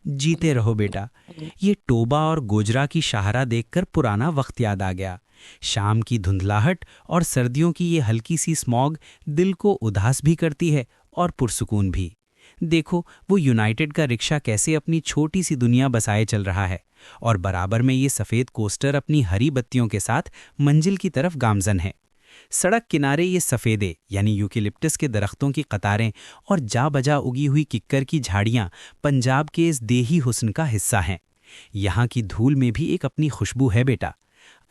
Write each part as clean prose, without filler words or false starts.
जीते रहो बेटा। ये टोबा और गोजरा की शाहरा देखकर पुराना वक्त याद आ गया। शाम की धुंधलाहट और सर्दियों की ये हल्की सी स्मॉग दिल को उदास भी करती है और पुरसुकून भी। देखो वो यूनाइटेड का रिक्शा कैसे अपनी छोटी सी दुनिया बसाए चल रहा है, और बराबर में ये सफ़ेद कोस्टर अपनी हरी बत्तियों के साथ मंजिल की तरफ गामजन है। सड़क किनारे ये सफ़ेदे यानी यूकेलिप्टस के दरख्तों की कतारें और जा बजा उगी हुई किक्कर की झाड़ियाँ पंजाब के इस देही हुस्न का हिस्सा हैं। यहाँ की धूल में भी एक अपनी खुशबू है बेटा।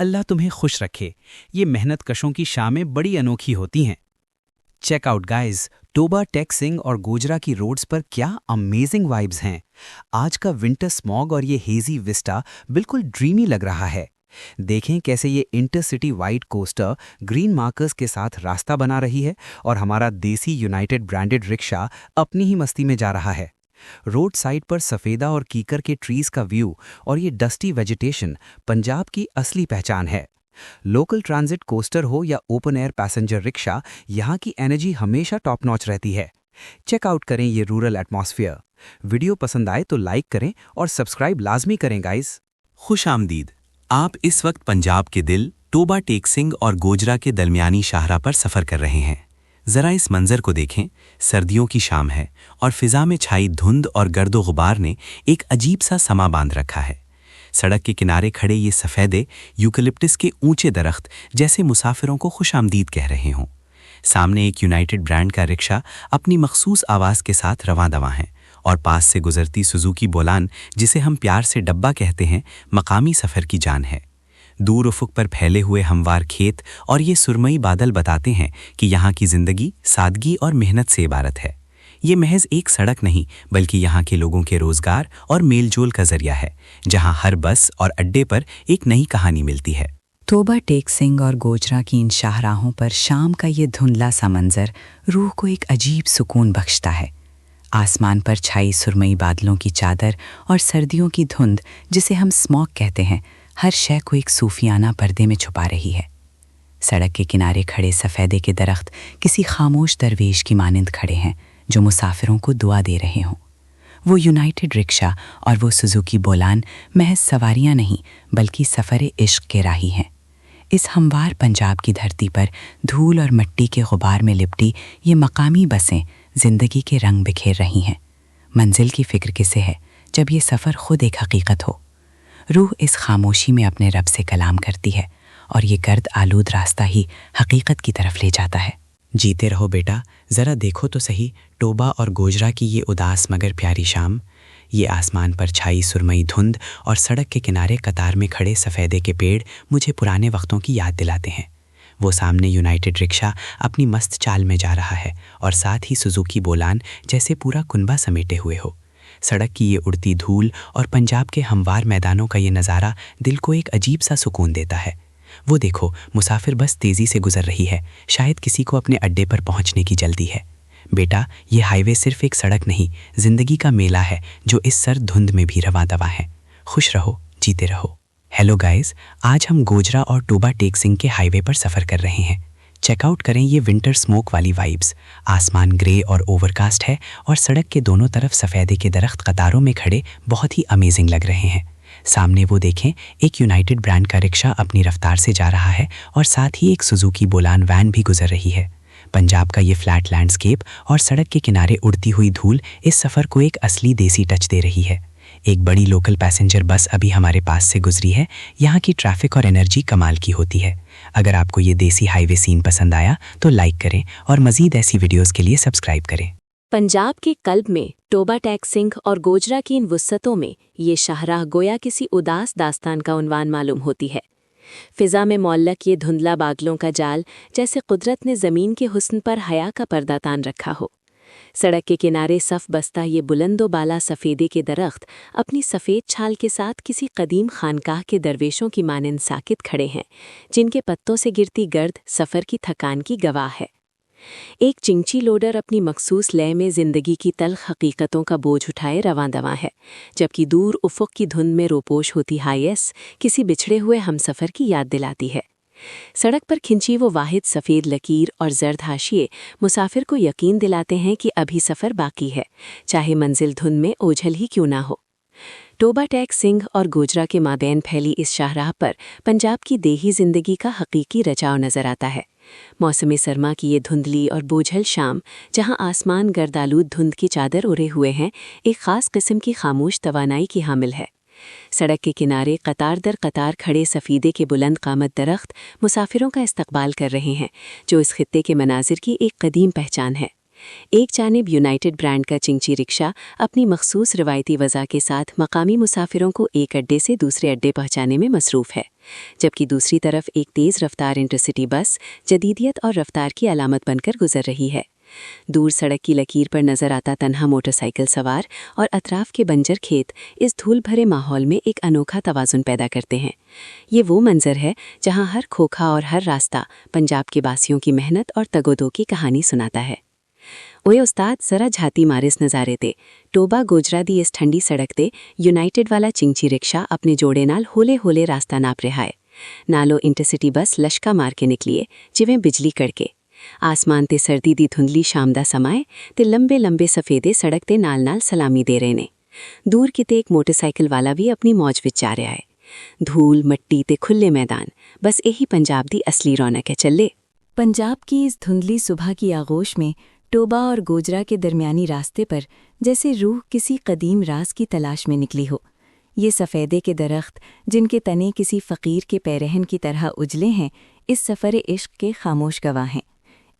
अल्लाह तुम्हें खुश रखे। ये मेहनत कशों की शामें बड़ी अनोखी होती हैं। Check out guys, Toba, Tek Singh और गोजरा की रोड्स पर क्या अमेजिंग वाइब्स हैं। आज का विंटर स्मॉग और ये हेजी विस्टा बिल्कुल ड्रीमी लग रहा है। देखें कैसे ये intercity white coaster green markers के साथ रास्ता बना रही है और हमारा देसी यूनाइटेड ब्रांडेड रिक्शा अपनी ही मस्ती में जा रहा है। रोड साइड पर सफ़ेदा और कीकर के ट्रीज का व्यू और ये डस्टी वेजिटेशन पंजाब की असली पहचान है। लोकल ट्रांजिट कोस्टर हो या ओपन एयर पैसेंजर रिक्शा, यहाँ की एनर्जी हमेशा टॉप नॉच रहती है। चेक आउट करें ये रूरल एटमॉस्फेयर। वीडियो पसंद आए तो लाइक करें और सब्सक्राइब लाजमी करें गाइस। खुश आमदीद। आप इस वक्त पंजाब के दिल टोबा, टेक सिंह और गोजरा के दरमियानी शाहरा पर सफ़र कर रहे हैं। ज़रा इस मंज़र को देखें। सर्दियों की शाम है और फ़िज़ा में छाई धुंध और गर्दो गुबार ने एक अजीब सा समा बांध रखा है। सड़क के किनारे खड़े ये सफ़ेदे यूकेलिप्टस के ऊंचे दरख्त जैसे मुसाफिरों को खुश आमदीद कह रहे हों। सामने एक यूनाइटेड ब्रांड का रिक्शा अपनी मखसूस आवाज़ के साथ रवां दवां है, और पास से गुजरती सुजुकी बोलान, जिसे हम प्यार से डब्बा कहते हैं, मकामी सफ़र की जान है। दूर उफुक पर फैले हुए हमवार खेत और ये सुरमई बादल बताते हैं कि यहाँ की ज़िंदगी सादगी और मेहनत से इबारत है। ये महज एक सड़क नहीं, बल्कि यहाँ के लोगों के रोज़गार और मेलजोल का ज़रिया है, जहाँ हर बस और अड्डे पर एक नई कहानी मिलती है। टोबा, टेक सिंह और गोजरा की इन शाहराहों पर शाम का ये धुंधला सा मंजर रूह को एक अजीब सुकून बख्शता है। आसमान पर छाई सुरमई बादलों की चादर और सर्दियों की धुंध, जिसे हम स्मॉग कहते हैं, हर शय को एक सूफियाना पर्दे में छुपा रही है। सड़क के किनारे खड़े सफ़ेदे के दरख्त किसी खामोश दरवेश की मानिंद खड़े हैं, जो मुसाफिरों को दुआ दे रहे हों। वो यूनाइटेड रिक्शा और वो सुजुकी बोलान महज सवारियां नहीं, बल्कि सफ़र इश्क के राही हैं। इस हमवार पंजाब की धरती पर धूल और मिट्टी के गुबार में लिपटी ये मकामी बसें ज़िंदगी के रंग बिखेर रही हैं। मंजिल की फ़िक्र किसे है जब ये सफ़र खुद एक हकीकत हो। रूह इस खामोशी में अपने रब से कलाम करती है, और ये गर्द आलूद रास्ता ही हकीकत की तरफ ले जाता है। जीते रहो बेटा। ज़रा देखो तो सही टोबा और गोजरा की ये उदास मगर प्यारी शाम। ये आसमान पर छाई सुरमई धुंध और सड़क के किनारे कतार में खड़े सफ़ेदे के पेड़ मुझे पुराने वक्तों की याद दिलाते हैं। वो सामने यूनाइटेड रिक्शा अपनी मस्त चाल में जा रहा है, और साथ ही सुजुकी बोलान जैसे पूरा कुनबा समेटे हुए हो। सड़क की ये उड़ती धूल और पंजाब के हमवार मैदानों का ये नज़ारा दिल को एक अजीब सा सुकून देता है। वो देखो, मुसाफिर बस तेज़ी से गुजर रही है, शायद किसी को अपने अड्डे पर पहुंचने की जल्दी है। बेटा, ये हाईवे सिर्फ एक सड़क नहीं, ज़िंदगी का मेला है, जो इस सर्द धुंध में भी रवां दवा है। खुश रहो, जीते रहो। हेलो गाइस, आज हम गोजरा और टोबा, टेक सिंह के हाईवे पर सफ़र कर रहे हैं। चेकआउट करें ये विंटर स्मोक वाली वाइब्स। आसमान ग्रे और ओवरकास्ट है, और सड़क के दोनों तरफ सफ़ेदे के दरख्त कतारों में खड़े बहुत ही अमेजिंग लग रहे हैं। सामने वो देखें, एक यूनाइटेड ब्रांड का रिक्शा अपनी रफ्तार से जा रहा है, और साथ ही एक सुजुकी बोलान वैन भी गुजर रही है। पंजाब का ये फ्लैट लैंडस्केप और सड़क के किनारे उड़ती हुई धूल इस सफ़र को एक असली देसी टच दे रही है। एक बड़ी लोकल पैसेंजर बस अभी हमारे पास से गुजरी है। यहाँ की ट्रैफिक और एनर्जी कमाल की होती है। अगर आपको ये देसी हाईवे सीन पसंद आया तो लाइक करें, और मज़ीद ऐसी वीडियोज़ के लिए सब्सक्राइब करें। पंजाब के कल्ब में टोबा, टेक सिंह और गोजरा की इन वुस्सतों में ये शाहराह गोया किसी उदास दास्तान का उन्वान मालूम होती है। फ़िज़ा में मौल्लक ये धुंधला बादलों का जाल, जैसे कुदरत ने ज़मीन के हुस्न पर हया का पर्दा तान रखा हो। सड़क के किनारे सफ़ बस्ता ये बुलंदो बाला सफ़ेदे के दरख्त अपनी सफ़ेद छाल के साथ किसी कदीम खानकाह के दरवेशों की मानिंद साकित खड़े हैं, जिनके पत्तों से गिरती गर्द सफ़र की थकान की गवाह है। एक चिंची लोडर अपनी मखसूस लय में ज़िंदगी की तल्ख हकीकतों का बोझ उठाए रवां दवां है, जबकि दूर उफ़ुक़ की धुंध में रोपोश होती हाईएस किसी बिछड़े हुए हमसफ़र की याद दिलाती है। सड़क पर खिंची वो वाहिद सफ़ेद लकीर और जर्द हाशिए मुसाफिर को यकीन दिलाते हैं कि अभी सफ़र बाकी है, चाहे मंजिल धुंध में ओझल ही क्यों ना हो। टोबा टैग सिंह और गोजरा के माबैन फैली इस शाहराह पर पंजाब की देही जिंदगी का हकीकी रचाव नजर आता है। मौसम सरमा की ये धुंधली और बोझल शाम, जहां आसमान गर्दालूद धुंध की चादर ओढ़े हुए हैं, एक खास किस्म की खामोश तवानाई की हामिल है। सड़क के किनारे कतार दर कतार खड़े सफ़ीदे के बुलंद कामत दरख्त मुसाफिरों का इस्तकबाल कर रहे हैं, जो इस खित्ते के मनाजिर की एक कदीम पहचान है। एक जानिब यूनाइटेड ब्रांड का चिंची रिक्शा अपनी मखसूस रवायती वज़ा के साथ मकामी मुसाफिरों को एक अड्डे से दूसरे अड्डे पहुंचाने में मसरूफ़ है, जबकि दूसरी तरफ एक तेज़ रफ्तार इंटरसिटी बस जदीदियत और रफ्तार की अलामत बनकर गुजर रही है। दूर सड़क की लकीर पर नजर आता तन्हा मोटरसाइकिल सवार और अतराफ के बंजर खेत इस धूल भरे माहौल में एक अनोखा तवाजुन पैदा करते हैं। ये वो मंजर है जहां हर खोखा और हर रास्ता पंजाब के बासियों की मेहनत और तगोदो की कहानी सुनाता है। ओए उस्ताद, जरा झाती मारिस नज़ारे ते टोबा गोजरा दी इस ठंडी सड़क ते यूनाइटेड वाला चिंची रिक्शा अपने जोड़े नाल होले होले रास्ता नाप रहा है। नालो इंटरसिटी बस लश्का मार के निकलीए जिवें बिजली कड़के। आसमान ते सर्दी दी धुंधली शाम दा समाए ते लंबे लंबे सफेदे सड़क ते नाल नाल सलामी दे रहे ने। दूर किते एक मोटरसाइकिल वाला भी अपनी मौज विच जा रहा है। धूल मट्टी ते खुले मैदान, बस यही पंजाब दी असली रौनक है। चले पंजाब की इस धुंधली सुबह की आगोश में टोबा और गोजरा के दरमियानी रास्ते पर जैसे रूह किसी कदीम राज की तलाश में निकली हो। ये सफ़ेदे के दरख्त, जिनके तने किसी फ़कीर के पैरहन की तरह उजले हैं, इस सफ़र इश्क के खामोश गवाह हैं।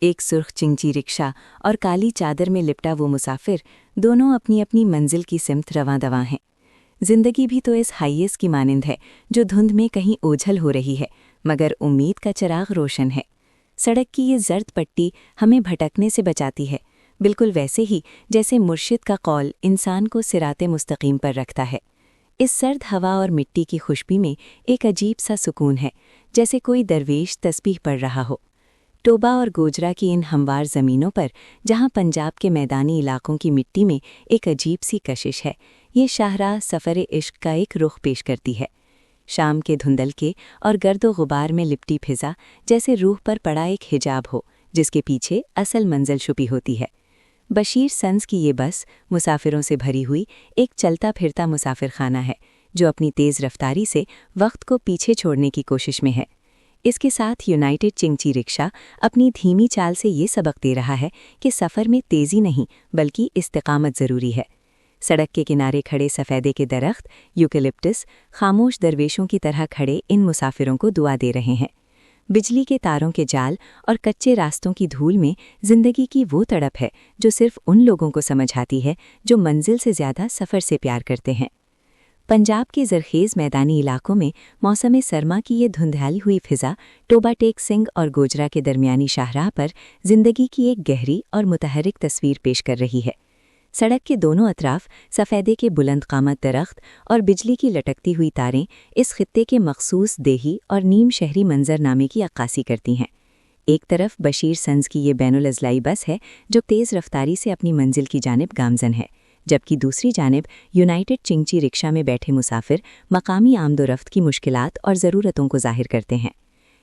एक सुर्ख चिंची रिक्शा और काली चादर में लिपटा वो मुसाफिर, दोनों अपनी अपनी मंजिल की सिमत रवां दवां हैं। जिंदगी भी तो इस हाईएस की मानिंद है, जो धुंध में कहीं ओझल हो रही है, मगर उम्मीद का चिराग रोशन है। सड़क की ये जर्द पट्टी हमें भटकने से बचाती है, बिल्कुल वैसे ही जैसे मुर्शिद का कौल इंसान को सिराते मुस्तकीम पर रखता है। इस सर्द हवा और मिट्टी की खुशबू में एक अजीब सा सुकून है, जैसे कोई दरवेश तस्बीह पढ़ रहा हो। टोबा और गोजरा की इन हमवार ज़मीनों पर, जहां पंजाब के मैदानी इलाकों की मिट्टी में एक अजीब सी कशिश है, ये शाहराह सफ़र इश्क का एक रुख पेश करती है। शाम के धुंधलके और गर्दो गुबार में लिपटी फिज़ा जैसे रूह पर पड़ा एक हिजाब हो, जिसके पीछे असल मंजिल छुपी होती है। बशीर संस की ये बस मुसाफिरों से भरी हुई एक चलता फिरता मुसाफिर खाना है, जो अपनी तेज़ रफ्तारी से वक्त को पीछे छोड़ने की कोशिश में है। इसके साथ यूनाइटेड चिंची रिक्शा अपनी धीमी चाल से ये सबक दे रहा है कि सफ़र में तेज़ी नहीं बल्कि इस्तिकामत ज़रूरी है। सड़क के किनारे खड़े सफ़ेदे के दरख्त यूकेलिप्टस खामोश दरवेशों की तरह खड़े इन मुसाफिरों को दुआ दे रहे हैं। बिजली के तारों के जाल और कच्चे रास्तों की धूल में ज़िंदगी की वो तड़प है जो सिर्फ उन लोगों को समझ आती है जो मंजिल से ज़्यादा सफ़र से प्यार करते हैं। पंजाब के ज़रखेज़ मैदानी इलाकों में मौसम सरमा की ये धुंधली हुई फिज़ा टोबा टेग सिंह और गोजरा के दरमियानी शाहराह पर ज़िंदगी की एक गहरी और मुतहरिक तस्वीर पेश कर रही है। सड़क के दोनों अतराफ सफ़ेदे के बुलंद कामत दरख्त और बिजली की लटकती हुई तारें इस खित्ते के मखसूस देही और नीम शहरी मंजरनामे की अक्कासी करती हैं। एक तरफ बशीर संस की ये बैनुल अज़लाई बस है, जो तेज़ रफ्तारी से अपनी मंजिल की जानिब गामज़न है, जबकि दूसरी जानिब यूनाइटेड चिंची रिक्शा में बैठे मुसाफिर मकामी आमदोरफ्त की मुश्किलात और ज़रूरतों को ज़ाहिर करते हैं।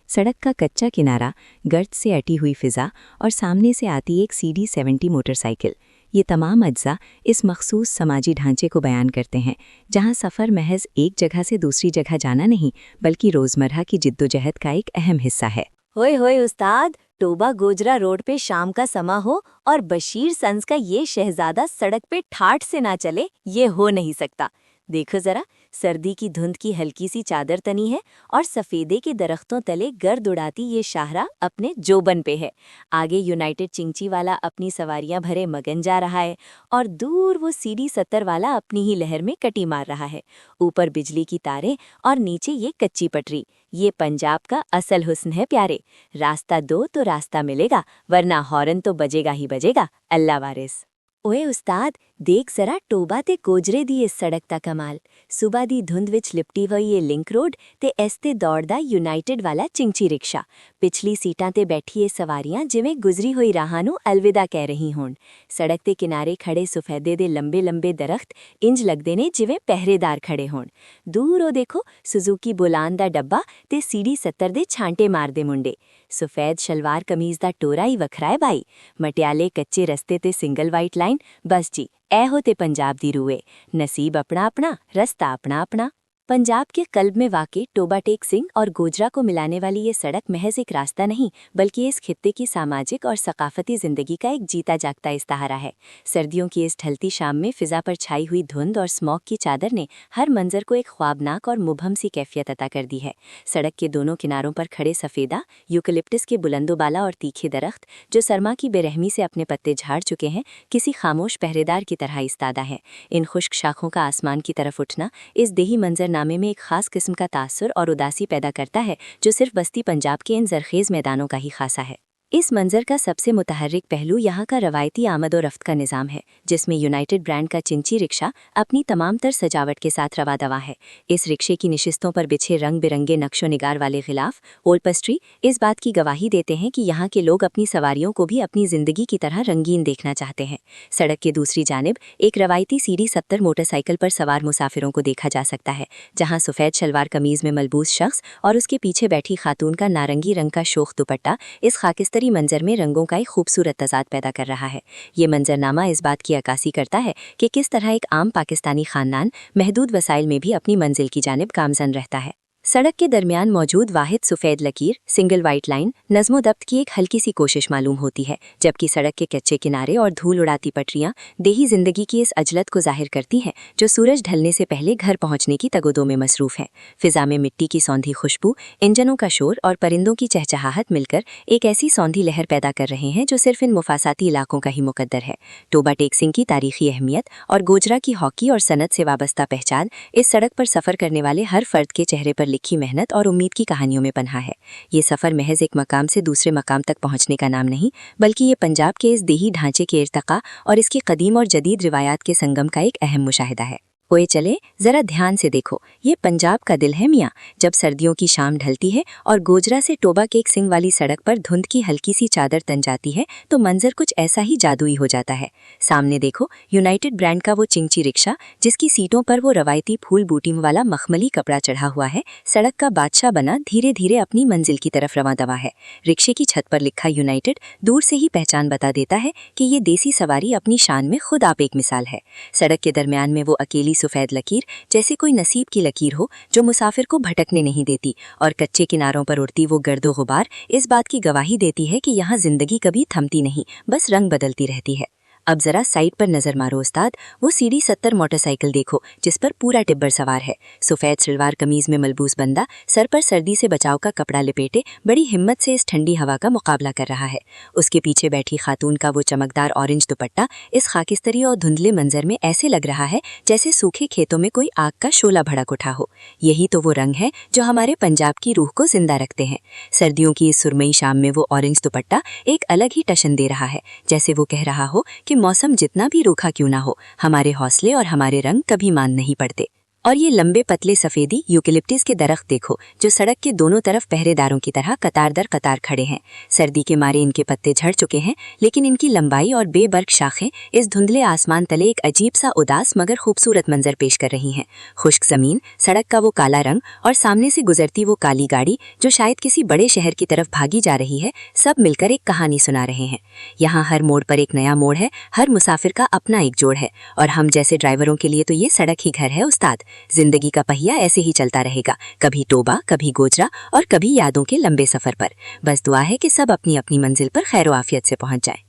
सड़क का कच्चा किनारा, गर्द से अटी हुई फिज़ा और सामने से आती एक CD70 मोटरसाइकिल, ये तमाम अज्जा इस मखसूस समाजी ढांचे को बयान करते हैं, जहां सफ़र महज एक जगह से दूसरी जगह जाना नहीं, बल्कि रोज़मर्रा की जिद्दोजहद का एक अहम हिस्सा है। होए होए उस्ताद, टोबा गोजरा रोड पे शाम का समा हो और बशीर संस का ये शहजादा सड़क पे ठाठ से ना चले, ये हो नहीं सकता। देखो जरा, सर्दी की धुंध की हल्की सी चादर तनी है और सफ़ेदे के दरख्तों तले गर्द उड़ाती ये शाहरा अपने जोबन पे है। आगे यूनाइटेड चिंची वाला अपनी सवारियां भरे मगन जा रहा है और दूर वो CD70 वाला अपनी ही लहर में कटी मार रहा है। ऊपर बिजली की तारें और नीचे ये कच्ची पटरी। ये पंजाब का असल हुस्न है प्यारे। रास्ता दो तो रास्ता मिलेगा, वरना हॉर्न तो बजेगा ही बजेगा। अल्लाह वारिस। ओए उस्ताद, देख जरा टोबा ते गोजरे दी इस सड़क दा कमाल। सुबह दी धुंध विच लिपटी हुई ये लिंक रोड ते एस्ते दौड़दा यूनाइटेड वाला चिंची रिक्शा। पिछली सीटां ते बैठी ये सवारियां जिवें गुजरी हुई राहां नूं अलविदा कह रही होण। सड़क ते किनारे खड़े सफेदे दे लंबे लंबे दरख्त इंज लगदे ने जिवें पहरेदार खड़े होण। दूर ओ देखो, सुजुकी बुलान दा डब्बा ते CD70 दे छांटे मारदे मुंडे। सफेद शलवार कमीज दा टोरा ही वखरा है भाई। मटियाले कच्चे रस्ते ते सिंगल वाइट लाइन, बस जी ऐ होते पंजाब दी रूए, नसीब अपना अपना, रस्ता अपना अपना। पंजाब के कल्ब में वाक़ टोबा टेक सिंह और गोजरा को मिलाने वाली ये सड़क महज एक रास्ता नहीं, बल्कि इस खित्ते की सामाजिक और सकाफती जिंदगी का एक जीता जागता इस्ताहारा है। सर्दियों की इस ढलती शाम में फिजा पर छाई हुई धुंध और स्मॉग की चादर ने हर मंजर को एक ख्वाबनाक और मुबहम सी कैफियत अता कर दी है। सड़क के दोनों किनारों पर खड़े सफ़ेदा यूकलिप्टस के बुलंदोबाला और तीखे दरख्त, जो सरमा की बेरहमी से अपने पत्ते झाड़ चुके हैं, किसी खामोश पहरेदार की तरह इस्तादा है। इन खुश्क शाखों का आसमान की तरफ उठना इस देही मंजर नामे में एक खास किस्म का तासुर और उदासी पैदा करता है, जो सिर्फ बस्ती पंजाब के इन जरखेज मैदानों का ही खासा है। इस मंजर का सबसे मुतहर्रिक पहलू यहाँ का रवायती आमद और रफ्त का निज़ाम है, जिसमें यूनाइटेड ब्रांड का चिंची रिक्शा अपनी तमाम तर सजावट के साथ रवा दवा है। इस रिक्शे की निशिस्तों पर बिछे रंग बिरंगे नक्शो निगार वाले गिलाफ ओल्पस्ट्री इस बात की गवाही देते हैं कि यहाँ के लोग अपनी सवारियों को भी अपनी ज़िंदगी की तरह रंगीन देखना चाहते हैं। सड़क के दूसरी जानिब एक रवायती सीढ़ी 70 मोटरसाइकिल पर सवार मुसाफिरों को देखा जा सकता है, जहाँ सफ़ेद शलवार कमीज़ में मलबूस शख्स और उसके पीछे बैठी खातून का नारंगी रंग का शोख दुपट्टा इस खाकिस्तानी मंजर में रंगों का एक खूबसूरत तजाद पैदा कर रहा है। ये मंजरनामा इस बात की अक्कासी करता है कि किस तरह एक आम पाकिस्तानी खानदान महदूद वसाइल में भी अपनी मंजिल की जानिब गामजन रहता है। सड़क के दरमियान मौजूद वाहिद सफ़ेद लकीर सिंगल वाइट लाइन नज़्मो दब्त की एक हल्की सी कोशिश मालूम होती है, जबकि सड़क के कच्चे किनारे और धूल उड़ाती पटरियां देही जिंदगी की इस अजलत को जाहिर करती हैं, जो सूरज ढलने से पहले घर पहुंचने की तगोदों में मसरूफ है। फिजा में मिट्टी की सौंधी खुशबू, इंजनों का शोर और परिंदों की चहचहाहट मिलकर एक ऐसी सौंधी लहर पैदा कर रहे हैं जो सिर्फ इन मुफासाती इलाकों का ही मुकद्दर है। टोबा टेक सिंह की तारीखी अहमियत और गोजरा की हॉकी और सनत से वाबस्ता पहचान इस सड़क पर सफ़र करने वाले हर फर्द के चेहरे पर लिखी मेहनत और उम्मीद की कहानियों में पन्हा है। ये सफ़र महज एक मकाम से दूसरे मकाम तक पहुंचने का नाम नहीं, बल्कि ये पंजाब के इस देही ढांचे के इर्तका और इसकी कदीम और जदीद रिवायात के संगम का एक अहम मुशाहिदा है। ओए चले, जरा ध्यान से देखो, ये पंजाब का दिल है मियाँ। जब सर्दियों की शाम ढलती है और गोजरा से टोबा टेक सिंह वाली सड़क पर धुंध की हल्की सी चादर तन जाती है, तो मंजर कुछ ऐसा ही जादुई हो जाता है। सामने देखो, यूनाइटेड ब्रांड का वो चिंची रिक्शा, जिसकी सीटों पर वो रवायती फूल बूटियों वाला मखमली कपड़ा चढ़ा हुआ है, सड़क का बादशाह बना धीरे धीरे अपनी मंजिल की तरफ रवां दवा है। रिक्शे की छत पर लिखा यूनाइटेड दूर से ही पहचान बता देता है कि ये देसी सवारी अपनी शान में खुद आप एक मिसाल है। सड़क के दरमियान में वो अकेली सफ़ेद लकीर, जैसे कोई नसीब की लकीर हो, जो मुसाफिर को भटकने नहीं देती, और कच्चे किनारों पर उड़ती वो गर्दो गुबार इस बात की गवाही देती है कि यहाँ जिंदगी कभी थमती नहीं, बस रंग बदलती रहती है। अब जरा साइड पर नजर मारो उस्ताद, वो सीढ़ी 70 मोटरसाइकिल देखो, जिस पर पूरा टिब्बर सवार है। सफ़ेद सलवार कमीज में मलबूस बंदा सर पर सर्दी से बचाव का कपड़ा लिपेटे बड़ी हिम्मत से इस ठंडी हवा का मुकाबला कर रहा है। उसके पीछे बैठी खातून का वो चमकदार ऑरेंज दुपट्टा इस खाकिस्तरी और धुंधले मंजर में ऐसे लग रहा है जैसे सूखे खेतों में कोई आग का शोला भड़क उठा हो। यही तो वो रंग है जो हमारे पंजाब की रूह को जिंदा रखते हैं। सर्दियों की इस सुरमई शाम में वो ऑरेंज दुपट्टा एक अलग ही टशन दे रहा है, जैसे वो कह रहा हो कि मौसम जितना भी रूखा क्यों ना हो, हमारे हौसले और हमारे रंग कभी मान नहीं पड़ते। और ये लंबे पतले सफ़ेदी यूकलिप्टिस के दरख्त देखो, जो सड़क के दोनों तरफ पहरेदारों की तरह कतार दर कतार खड़े हैं। सर्दी के मारे इनके पत्ते झड़ चुके हैं, लेकिन इनकी लंबाई और बेबर्क शाखें इस धुंधले आसमान तले एक अजीब सा उदास मगर खूबसूरत मंजर पेश कर रही हैं। खुश्क ज़मीन, सड़क का वो काला रंग और सामने से गुजरती वो काली गाड़ी जो शायद किसी बड़े शहर की तरफ भागी जा रही है, सब मिलकर एक कहानी सुना रहे हैं। यहाँ हर मोड़ पर एक नया मोड़ है, हर मुसाफिर का अपना एक जोड़ है, और हम जैसे ड्राइवरों के लिए तो ये सड़क ही घर है उस्ताद। जिंदगी का पहिया ऐसे ही चलता रहेगा, कभी टोबा, कभी गोजरा और कभी यादों के लंबे सफर पर। बस दुआ है कि सब अपनी अपनी मंजिल पर खैर आफियत से पहुंच जाएं।